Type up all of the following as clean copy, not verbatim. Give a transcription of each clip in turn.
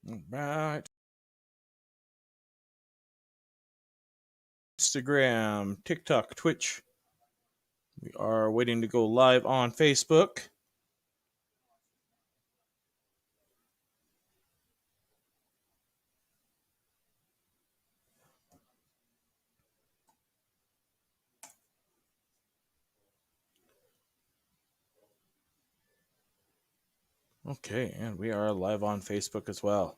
All right. Instagram, TikTok, Twitch. We are waiting to go live on Facebook. Okay, and we are live on Facebook as well.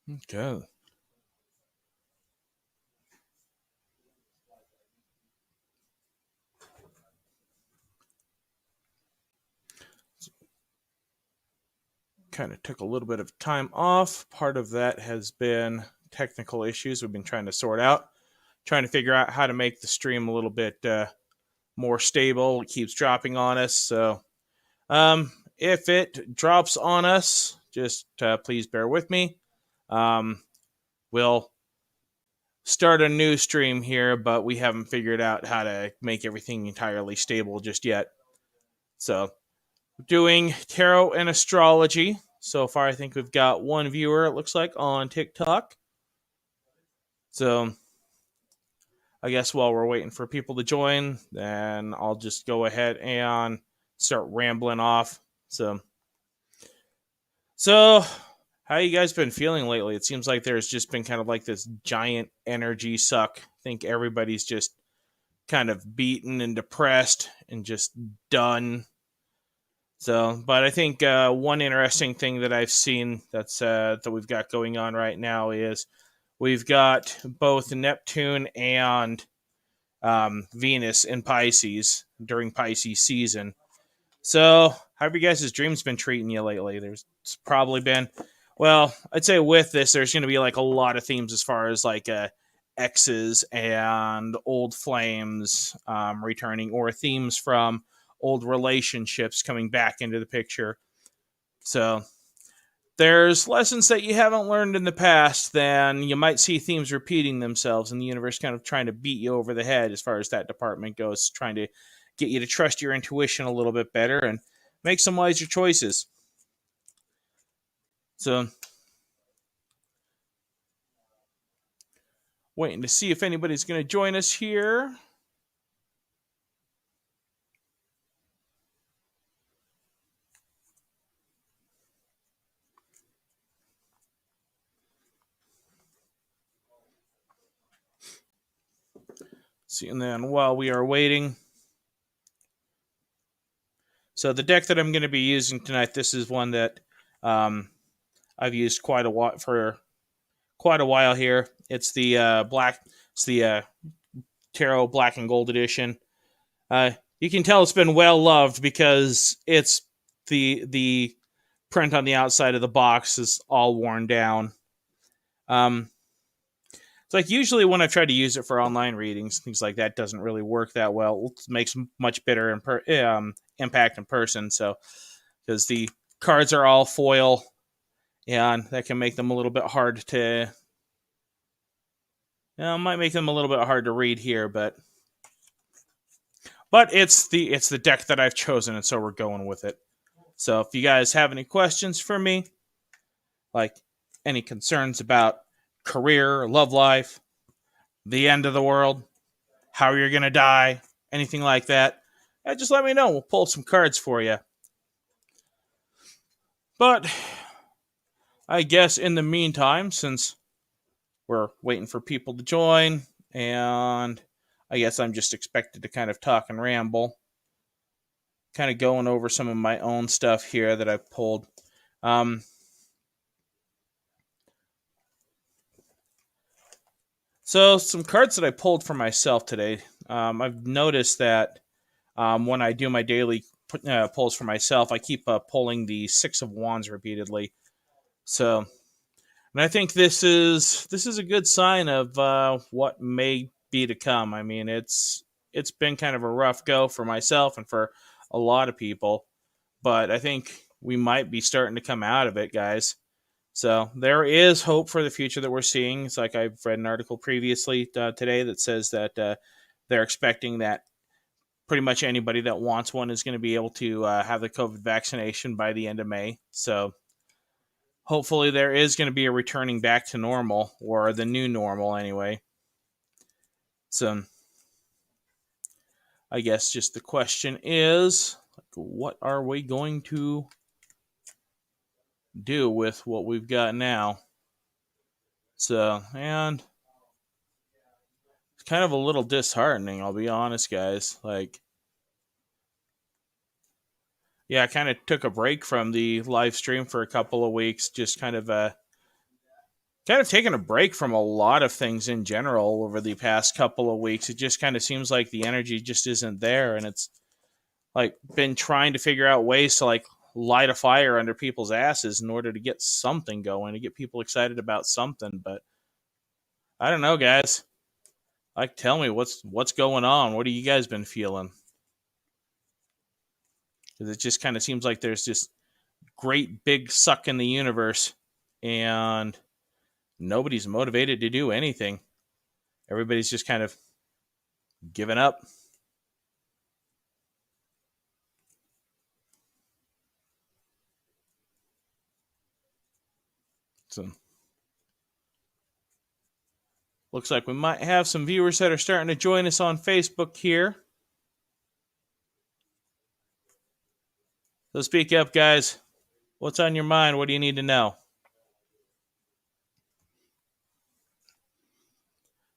Okay. Kind of took a little bit of time off. Part of that has been technical issues we've been trying to sort out, trying to figure out how to make the stream a little bit more stable. It keeps dropping on us, so if it drops on us, just please bear with me. We'll start a new stream here, but we haven't figured out how to make everything entirely stable just yet. So, doing tarot and astrology. So far, I think we've got one viewer, it looks like, on TikTok. So, I guess while we're waiting for people to join, then I'll just go ahead and start rambling off. So how you guys been feeling lately? It seems like there's just been kind of like this giant energy suck. I think everybody's just kind of beaten and depressed and just done. So, but I think one interesting thing that I've seen that we've got going on right now is we've got both Neptune and Venus in Pisces during Pisces season. So, how have you guys' dreams been treating you lately? There's probably been, well, I'd say with this, there's going to be like a lot of themes as far as like exes and old flames returning, or themes from old relationships coming back into the picture. So, there's lessons that you haven't learned in the past, then you might see themes repeating themselves, and the universe kind of trying to beat you over the head as far as that department goes, trying to get you to trust your intuition a little bit better and make some wiser choices. So, waiting to see if anybody's going to join us here. See, and then while we are waiting, so the deck that I'm going to be using tonight, this is one that I've used quite a while for quite a while here. It's the Tarot Black and Gold edition. You can tell it's been well loved because it's the print on the outside of the box is all worn down. It's like usually when I've tried to use it for online readings, things like that doesn't really work that well. It makes much better impact in person. So because the cards are all foil, and that can make them a little bit hard to. Might make them a little bit hard to read here, but it's the deck that I've chosen, and so we're going with it. So if you guys have any questions for me, like any concerns about career, love life, the end of the world, how you're going to die, anything like that, just let me know. We'll pull some cards for you. But I guess in the meantime, since we're waiting for people to join, and I guess I'm just expected to kind of talk and ramble, kind of going over some of my own stuff here that I've pulled. So some cards that I pulled for myself today. I've noticed that when I do my daily pulls for myself, I keep pulling the Six of Wands repeatedly. So, and I think this is a good sign of what may be to come. I mean, it's been kind of a rough go for myself and for a lot of people, but I think we might be starting to come out of it, guys. So there is hope for the future that we're seeing. It's like I've read an article previously today that says that they're expecting that pretty much anybody that wants one is going to be able to have the COVID vaccination by the end of May. So hopefully there is going to be a returning back to normal, or the new normal anyway. So I guess just the question is, what are we going to do with what we've got now? So, and it's kind of a little disheartening, I'll be honest, guys. Like, yeah, I kind of took a break from the live stream for a couple of weeks, just kind of taking a break from a lot of things in general over the past couple of weeks. It just kind of seems like the energy just isn't there, and it's like been trying to figure out ways to like light a fire under people's asses in order to get something going, to get people excited about something. But I don't know, guys. Like, tell me what's going on. What have you guys been feeling? Because it just kind of seems like there's this great big suck in the universe, and nobody's motivated to do anything. Everybody's just kind of giving up. So looks like we might have some viewers that are starting to join us on Facebook here. So speak up, guys. What's on your mind? What do you need to know?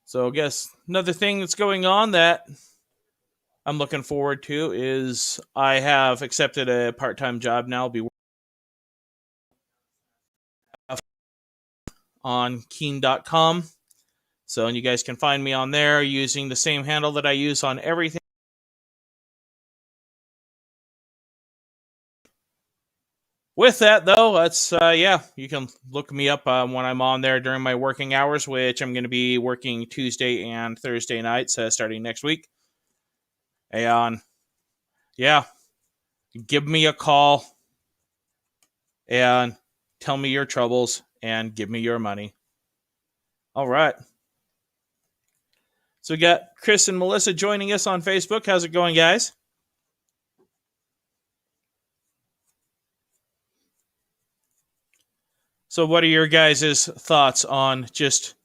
So I guess another thing that's going on that I'm looking forward to is I have accepted a part-time job now. I'll be on Keen.com. So and you guys can find me on there using the same handle that I use on everything. With that, though, that's, you can look me up when I'm on there during my working hours, which I'm going to be working Tuesday and Thursday nights starting next week. And, yeah, give me a call and tell me your troubles and give me your money. All right. So we got Chris and Melissa joining us on Facebook. How's it going, guys? So what are your guys' thoughts on just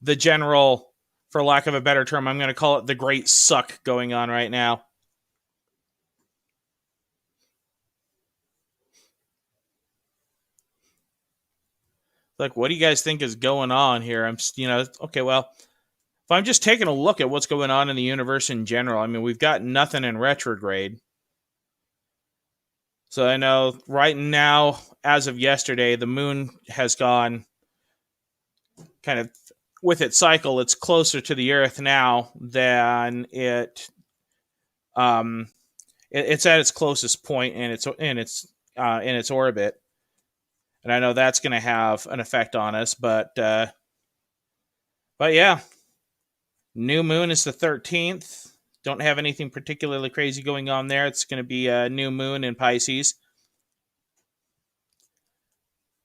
the general, for lack of a better term, I'm going to call it the great suck going on right now? Like, what do you guys think is going on here? Okay, well, if I'm just taking a look at what's going on in the universe in general, I mean, we've got nothing in retrograde. So I know right now, as of yesterday, the moon has gone kind of with its cycle. It's closer to the Earth now than it's at its closest point in its orbit, and I know that's going to have an effect on us. But yeah, new moon is the 13th. Don't have anything particularly crazy going on there. It's going to be a new moon in Pisces.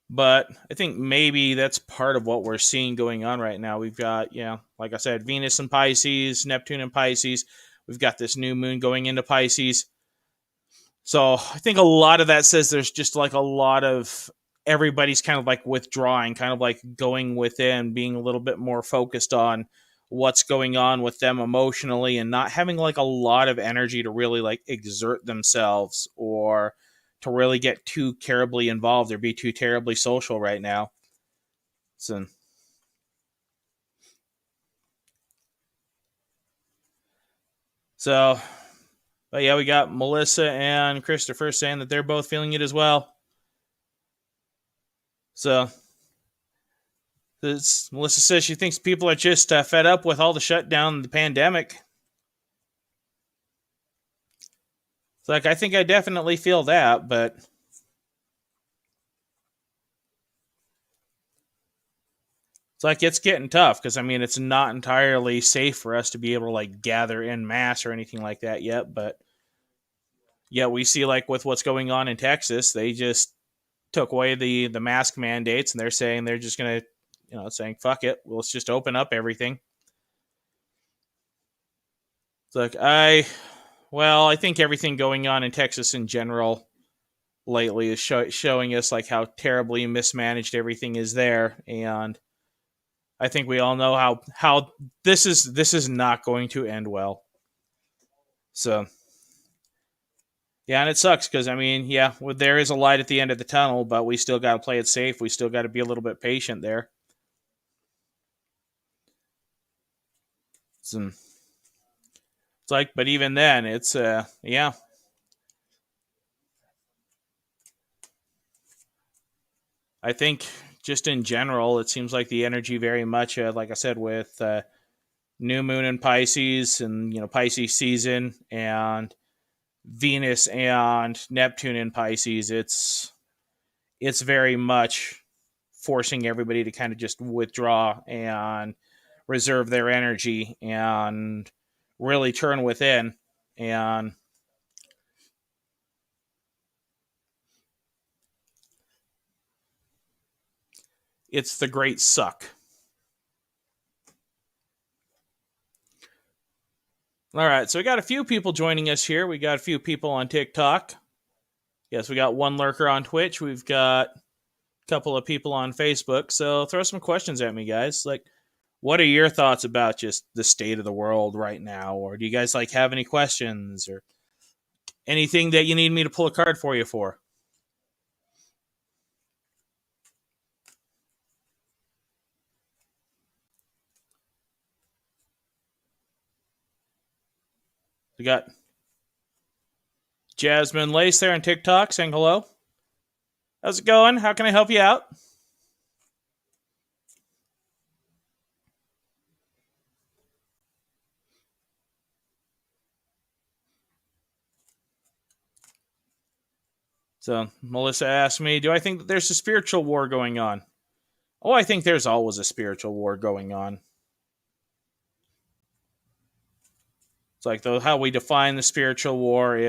But I think maybe that's part of what we're seeing going on right now. We've got, like I said, Venus in Pisces, Neptune in Pisces. We've got this new moon going into Pisces. So I think a lot of that says there's just like a lot of everybody's kind of like withdrawing, kind of like going within, being a little bit more focused on what's going on with them emotionally and not having like a lot of energy to really like exert themselves or to really get too terribly involved or be too terribly social right now. So but yeah, we got Melissa and Christopher saying that they're both feeling it as well. So Melissa says she thinks people are just fed up with all the shutdown and the pandemic. It's like, I think I definitely feel that, but it's like it's getting tough because, I mean, it's not entirely safe for us to be able to like gather en masse or anything like that yet. But yeah, we see like with what's going on in Texas, they just took away the mask mandates, and they're saying they're just going to, saying fuck it, let's just open up everything. It's like I think everything going on in Texas in general lately is showing us like how terribly mismanaged everything is there, and I think we all know how this is not going to end well. So yeah, and it sucks because I mean, yeah, well, there is a light at the end of the tunnel, but we still got to play it safe. We still got to be a little bit patient there. It's like, but even then, it's yeah. I think just in general, it seems like the energy very much, like I said, with new moon in Pisces and Pisces season and Venus and Neptune in Pisces, it's very much forcing everybody to kind of just withdraw and reserve their energy and really turn within. And it's the great suck. All right, so we got a few people joining us here. We got a few people on TikTok. Yes, we got one lurker on Twitch. We've got a couple of people on Facebook. So throw some questions at me, guys. Like, what are your thoughts about just the state of the world right now? Or do you guys like have any questions or anything that you need me to pull a card for you for? We got Jasmine Lace there on TikTok saying hello. How's it going? How can I help you out? So Melissa asked me, do I think that there's a spiritual war going on? Oh, I think there's always a spiritual war going on. It's like how we define the spiritual war.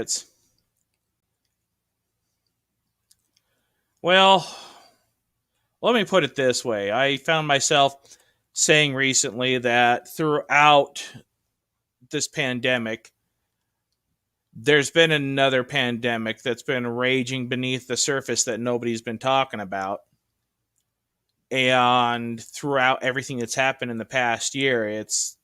Well, let me put it this way. I found myself saying recently that throughout this pandemic, there's been another pandemic that's been raging beneath the surface that nobody's been talking about. And throughout everything that's happened in the past year, it's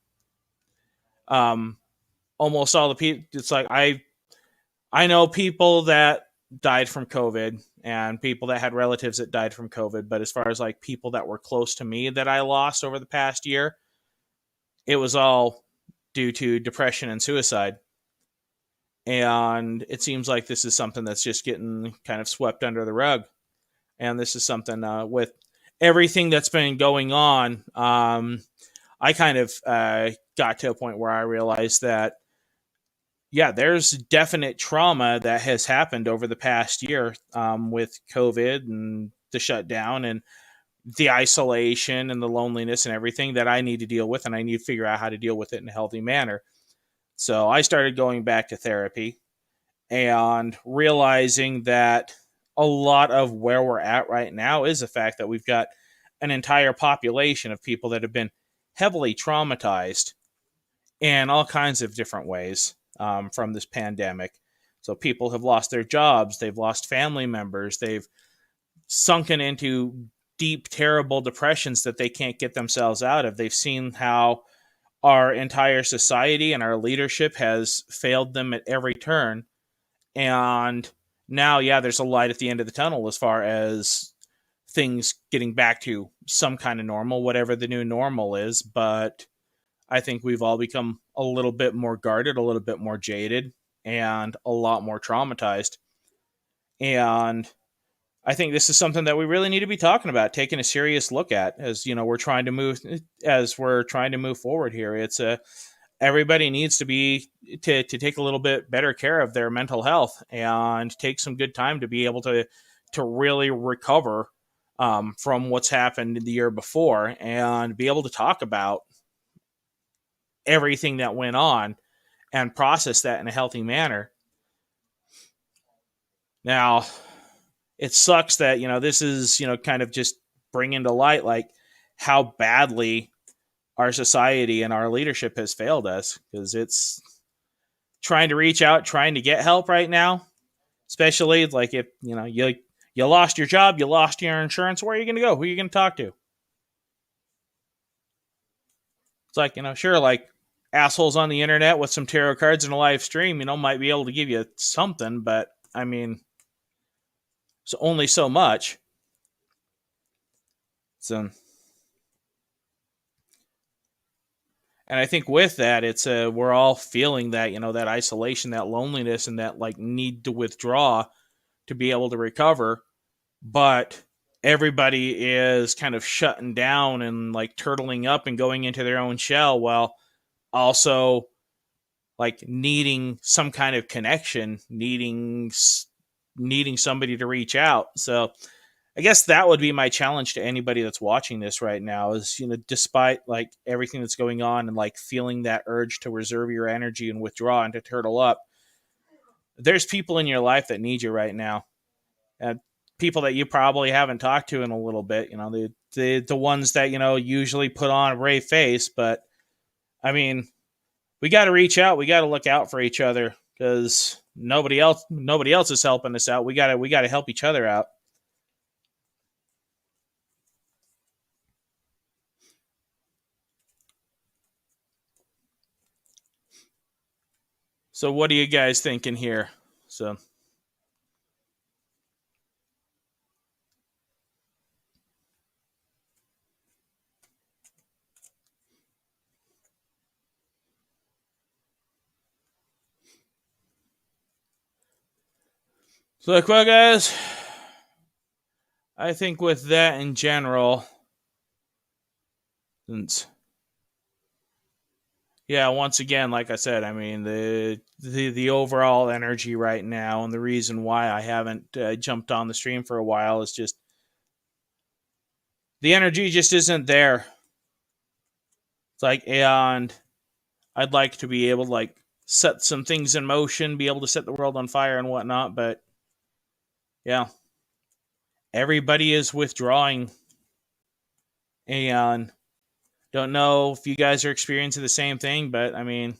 almost all the people. It's like I know people that died from COVID and people that had relatives that died from COVID, but as far as like people that were close to me that I lost over the past year, it was all due to depression and suicide. And it seems like this is something that's just getting kind of swept under the rug. And this is something with everything that's been going on. I kind of got to a point where I realized that, yeah, there's definite trauma that has happened over the past year with COVID and the shutdown and the isolation and the loneliness and everything that I need to deal with. And I need to figure out how to deal with it in a healthy manner. So I started going back to therapy and realizing that a lot of where we're at right now is the fact that we've got an entire population of people that have been heavily traumatized in all kinds of different ways from this pandemic. So people have lost their jobs, they've lost family members, they've sunken into deep, terrible depressions that they can't get themselves out of. They've seen how our entire society and our leadership has failed them at every turn. And now, yeah, there's a light at the end of the tunnel as far as things getting back to some kind of normal, whatever the new normal is. But I think we've all become a little bit more guarded, a little bit more jaded, and a lot more traumatized. And I think this is something that we really need to be talking about, taking a serious look at as we're trying to move forward here. It's everybody needs to take a little bit better care of their mental health and take some good time to be able to really recover from what's happened in the year before and be able to talk about everything that went on and process that in a healthy manner. Now, it sucks that, this is, kind of just bringing to light like how badly our society and our leadership has failed us, because it's trying to reach out, trying to get help right now, especially like if, you lost your job, you lost your insurance, where are you going to go? Who are you going to talk to? It's like, sure, like assholes on the internet with some tarot cards and a live stream, might be able to give you something, but I mean, it's only so much. So, and I think with that, it's we're all feeling that, that isolation, that loneliness, and that like need to withdraw to be able to recover. But everybody is kind of shutting down and like turtling up and going into their own shell, while also like needing some kind of connection, needing somebody to reach out. So I guess that would be my challenge to anybody that's watching this right now is, despite like everything that's going on and like feeling that urge to reserve your energy and withdraw and to turtle up, there's people in your life that need you right now. And people that you probably haven't talked to in a little bit, the ones that, usually put on a brave face. But I mean, we got to reach out. We got to look out for each other, because nobody else is helping us out. We got to help each other out. So what are you guys thinking here? So like, well, guys, I think with that in general, since once again, like I said, I mean the overall energy right now, and the reason why I haven't jumped on the stream for a while is just the energy just isn't there. It's like, and I'd like to be able to like set some things in motion, be able to set the world on fire and whatnot, but yeah, everybody is withdrawing, and don't know if you guys are experiencing the same thing, but I mean,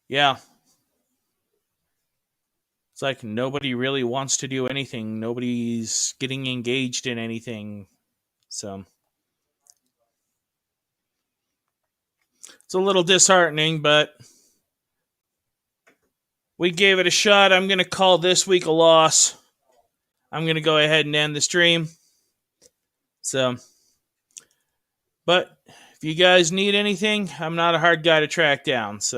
yeah, it's like nobody really wants to do anything. Nobody's getting engaged in anything. So it's a little disheartening, but we gave it a shot. I'm going to call this week a loss. I'm going to go ahead and end the stream. So, but if you guys need anything, I'm not a hard guy to track down. So